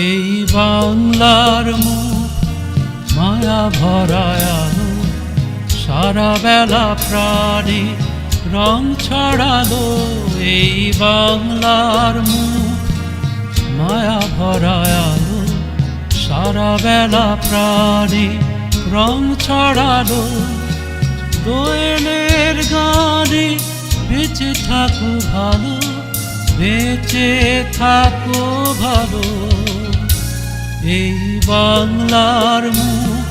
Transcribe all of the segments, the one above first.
এই বাংলার মুখ মায়া ভরা আলো, সারা বেলা প্রাণী রং ছড়ালো। এই বাংলার মুখ মায়া ভরা আলো, সারা বেলা প্রাণী রং ছড়ালো। দোয়েলের গানে বেঁচে থাকো ভালো, বেঁচে থাকো ভালো। এই বাংলার মুখ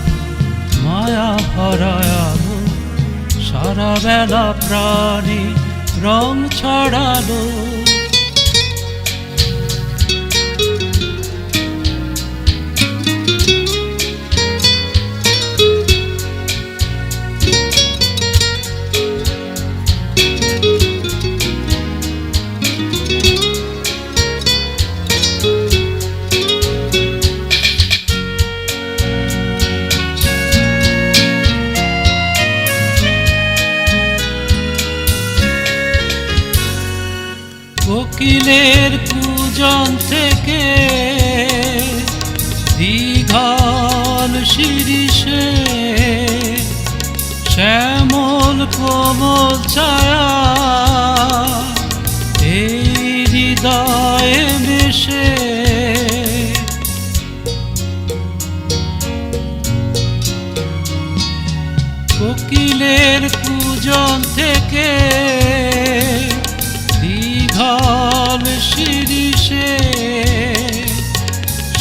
মায়া ভরা আলো, সারা বেলা প্রাণী রং ছড়ালো। কোকিলের পূজন থেকে দীঘল শিরিষে, শ্যামল কোমল ছায়া এই হৃদয়ে মিশে। কোকিলের পূজন থেকে দীঘল শিরিষে,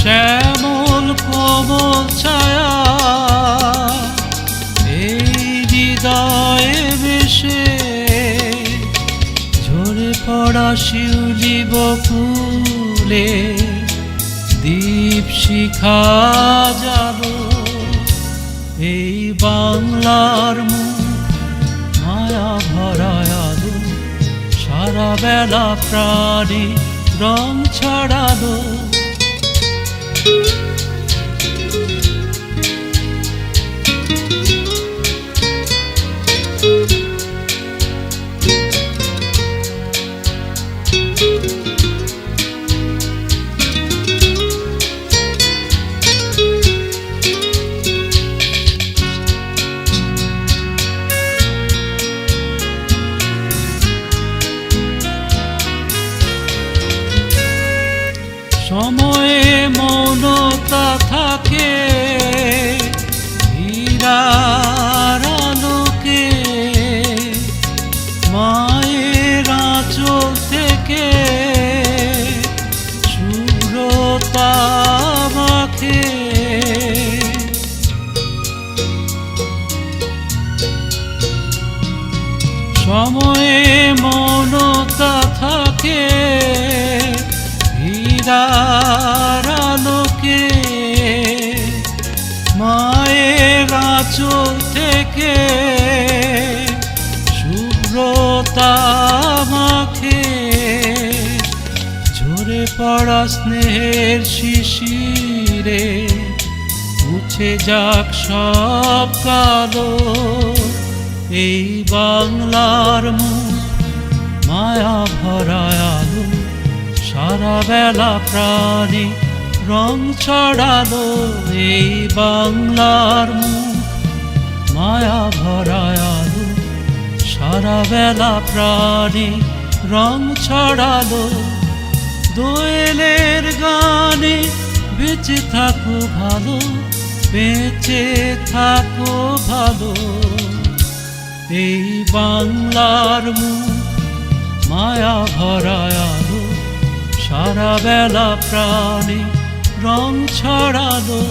শ্যামল কোমল ছায়া এই হৃদয়ে মিশে। ঝরে পড়া শিউলি বকুলে দীপ শিখা জালো। এই বাংলার মুখ মায়া ভরা আলো, সারা বেলা প্রাণী রং ছড়ালো। সময়ে মৌনতা থাকে হীরার আলোকে, মায়ের আঁচল থেকে শুভ্রতা মাখে। সময়ে মৌনতা থাকে হীরার আলোকে, মায়ের আঁচল থেকে শুভ্রতা মাখে। ঝরে পড়া স্নেহের শিশিরে মুছে যাক সব কালো। এই বাংলার মুখ মায়া ভরা আলো, সারা বেলা প্রাণী রং ছড়ালো। এই বাংলার মুখ মায়া ভরা আলো, সারা বেলা প্রাণী রং ছড়ালো। দোয়েলের গানে বেঁচে থাকো ভালো, বেঁচে থাকো ভালো। এই বাংলার মুখ মায়া ভরা আলো, সারা বেলা প্রাণী রং ছড়ালো।